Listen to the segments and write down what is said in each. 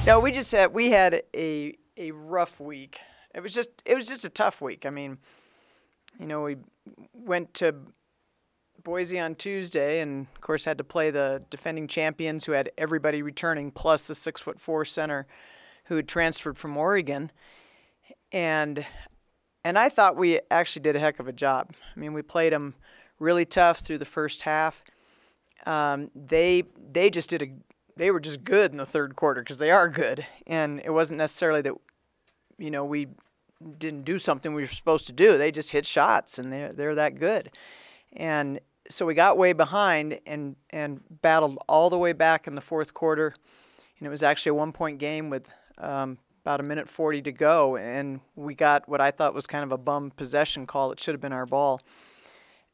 No, we had a rough week. It was just a tough week. I mean, we went to Boise on Tuesday, and of course had to play the defending champions, who had everybody returning, plus the 6'4" center who had transferred from Oregon, and I thought we actually did a heck of a job. I mean, we played them really tough through the first half. They were just good in the third quarter, because they are good, and it wasn't necessarily that we didn't do something we were supposed to do. They just hit shots, and they're that good. And so we got way behind and battled all the way back in the fourth quarter. And it was actually a 1-point game with about 1:40 to go. And we got what I thought was kind of a bum possession call. It should have been our ball.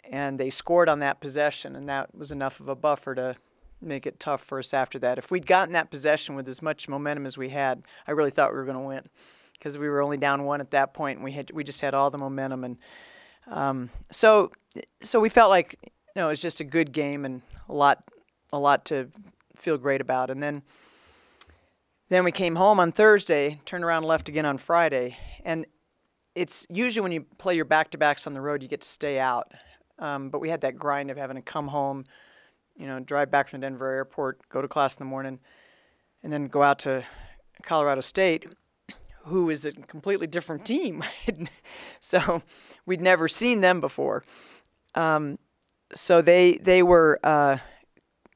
And they scored on that possession, and that was enough of a buffer to make it tough for us after that. If we'd gotten that possession with as much momentum as we had, I really thought we were going to win, because we were only down 1 at that point, and we just had all the momentum. And so we felt like it was just a good game and a lot to feel great about. And then we came home on Thursday, turned around and left again on Friday. And it's usually when you play your back-to-backs on the road, you get to stay out. But we had that grind of having to come home, drive back from the Denver airport, go to class in the morning, and then go out to Colorado State, who is a completely different team. So we'd never seen them before. So they were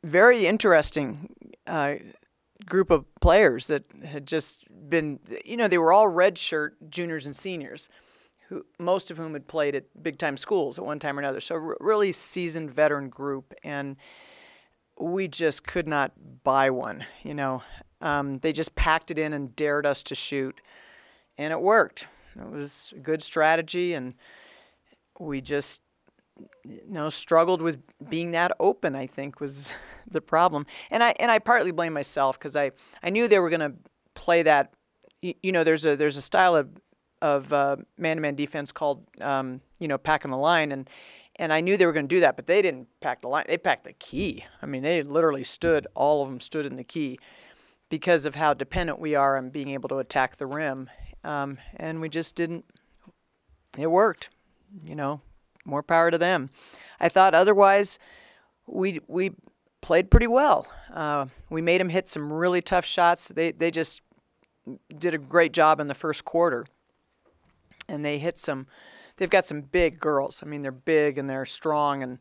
very interesting group of players that had just been, they were all redshirt juniors and seniors, most of whom had played at big-time schools at one time or another. So really seasoned veteran group, and we just could not buy one. They just packed it in and dared us to shoot, and it worked. It was a good strategy, and we just struggled with being that open, I think, was the problem. And I partly blame myself, because I knew they were going to play that. There's a style of man-to-man defense called packing the line, and I knew they were going to do that, but they didn't pack the line. They packed the key. I mean, they literally all of them stood in the key, because of how dependent we are on being able to attack the rim. And we just didn't. It worked, more power to them. I thought otherwise we played pretty well. We made them hit some really tough shots. They just did a great job in the first quarter. And they've got some big girls. I mean, they're big and they're strong, and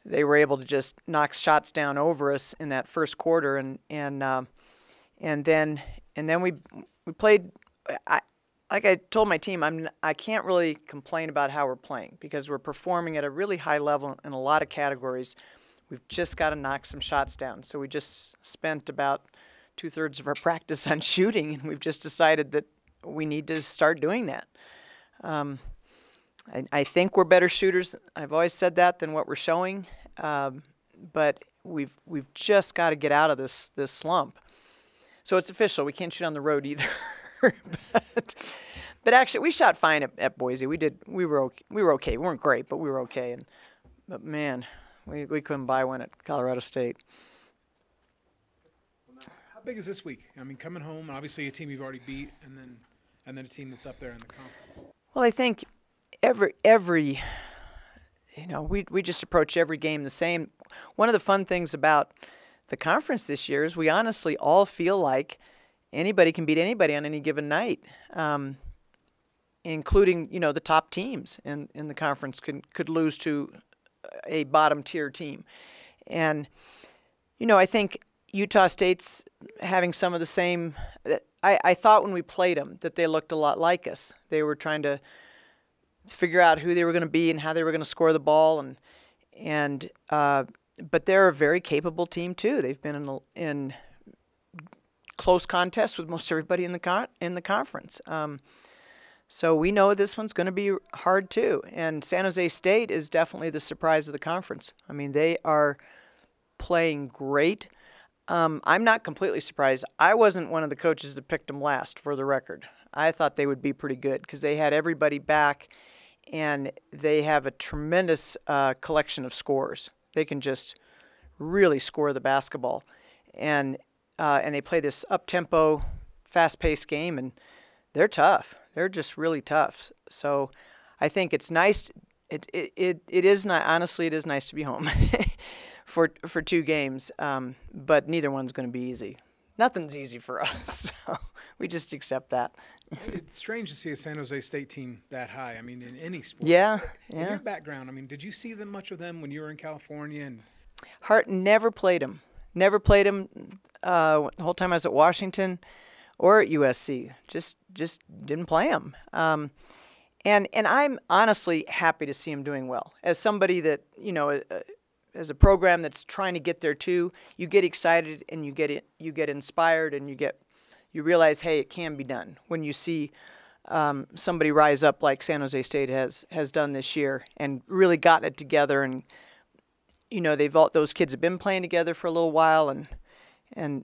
they were able to just knock shots down over us in that first quarter. And then we played. Like I told my team, I can't really complain about how we're playing, because we're performing at a really high level in a lot of categories. We've just got to knock some shots down. So we just spent about 2/3 of our practice on shooting, and we've just decided that we need to start doing that. I think we're better shooters. I've always said that than what we're showing, but we've just got to get out of this slump. So it's official. We can't shoot on the road either. But actually, we shot fine at Boise. We were okay. We weren't great, but we were okay. But man, we couldn't buy one at Colorado State. How big is this week? I mean, coming home, obviously a team you've already beat, and then a team that's up there in the conference. Well, I think every we just approach every game the same. One of the fun things about the conference this year is we honestly all feel like anybody can beat anybody on any given night, including the top teams in the conference could lose to a bottom tier team. And I think Utah State's having some of the same. I thought when we played them that they looked a lot like us. They were trying to figure out who they were going to be and how they were going to score the ball, but they're a very capable team too. They've been in close contests with most everybody in the conference. So we know this one's going to be hard too. And San Jose State is definitely the surprise of the conference. I mean, they are playing great. I'm not completely surprised. I wasn't one of the coaches that picked them last, for the record. I thought they would be pretty good because they had everybody back, and they have a tremendous collection of scores. They can just really score the basketball. And they play this up-tempo fast-paced game, and they're tough. They're just really tough. So I think it's nice. It is not, honestly, it is nice to be home for 2 games, but neither one's going to be easy. Nothing's easy for us, so we just accept that. It's strange to see a San Jose State team that high. I mean, in any sport. Yeah, In yeah. your background, I mean, did you see them much of them when you were in California? And Hart never played him. Never played him the whole time I was at Washington or at USC. Just didn't play him. And I'm honestly happy to see him doing well. As somebody that, as a program that's trying to get there too, you get excited and you get inspired, and you realize, hey, it can be done when you see somebody rise up like San Jose State has done this year and really gotten it together. And those kids have been playing together for a little while, and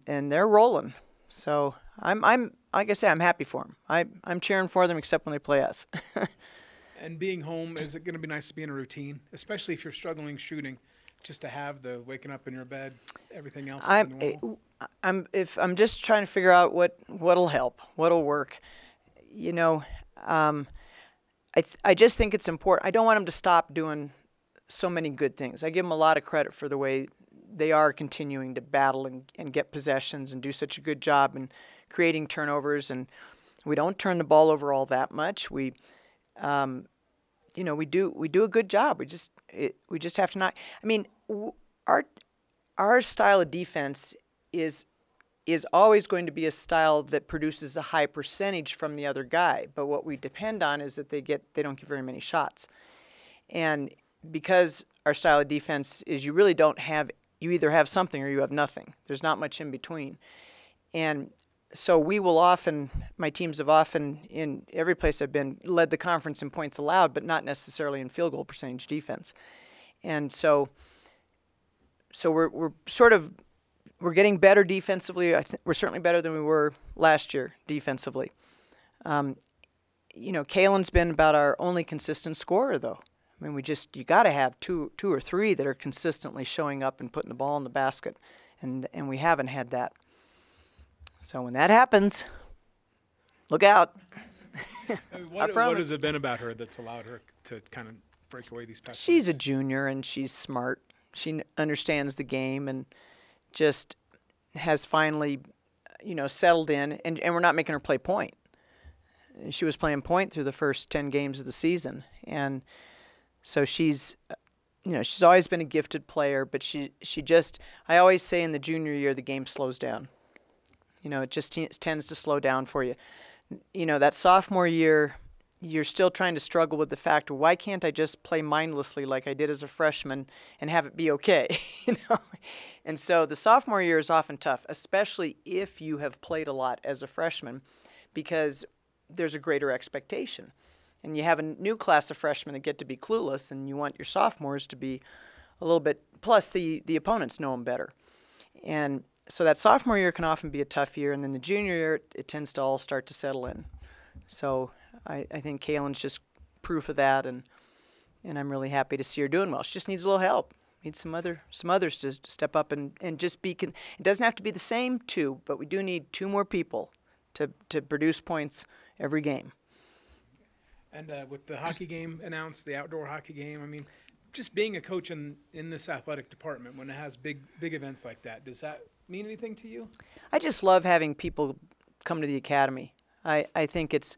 they're rolling. So I'm like I say, I'm happy for them. I'm cheering for them, except when they play us. and being home, is it going to be nice to be in a routine, especially if you're struggling shooting, just to have the waking up in your bed, everything else normal? I'm just trying to figure out what'll help, what'll work. I just think it's important. I don't want them to stop doing so many good things. I give them a lot of credit for the way they are continuing to battle and get possessions and do such a good job in creating turnovers. And we don't turn the ball over all that much. We do a good job. We just have to not. I mean, our style of defense is always going to be a style that produces a high percentage from the other guy. But what we depend on is that they don't get very many shots. And because our style of defense is you either have something or you have nothing. There's not much in between. And so my teams have often, in every place I've been, led the conference in points allowed, but not necessarily in field goal percentage defense. And so we're getting better defensively. I think we're certainly better than we were last year defensively. Kalen's been about our only consistent scorer, though. I mean, you got to have two or three that are consistently showing up and putting the ball in the basket, and we haven't had that. So when that happens, look out. What has it been about her that's allowed her to kind of break away these past She's weeks? a junior, and she's smart. She understands the game and just has finally, settled in, and we're not making her play point. She was playing point through the first 10 games of the season, and so she's always been a gifted player, but I always say in the junior year the game slows down. It just tends to slow down for you. That sophomore year, you're still trying to struggle with the fact, why can't I just play mindlessly like I did as a freshman and have it be okay? And so the sophomore year is often tough, especially if you have played a lot as a freshman, because there's a greater expectation. And you have a new class of freshmen that get to be clueless, and you want your sophomores to be a little bit, plus the opponents know them better. And so that sophomore year can often be a tough year, and then the junior year, it tends to all start to settle in. So I think Kalen's just proof of that, and I'm really happy to see her doing well. She just needs a little help. Needs some others to step up and just be. It doesn't have to be the same two, but we do need 2 more people to produce points every game. And with the hockey game announced, the outdoor hockey game, I mean, just being a coach in this athletic department when it has big events like that, does that mean anything to you? I just love having people come to the academy. I think it's,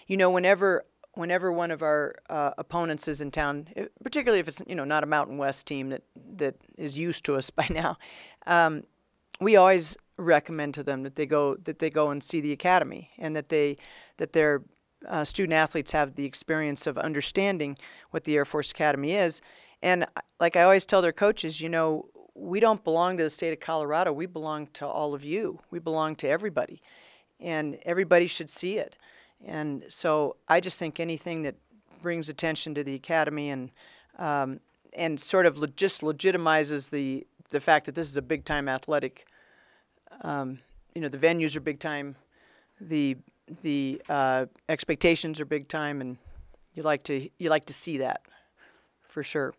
whenever one of our opponents is in town, particularly if it's not a Mountain West team that is used to us by now, we always recommend to them that they go and see the academy, and that their student athletes have the experience of understanding what the Air Force Academy is. And like I always tell their coaches, we don't belong to the state of Colorado. We belong to all of you. We belong to everybody, and everybody should see it. And so I just think anything that brings attention to the academy and sort of just legitimizes the fact that this is a big time athletic. The venues are big time, the expectations are big time, and you like to see that for sure.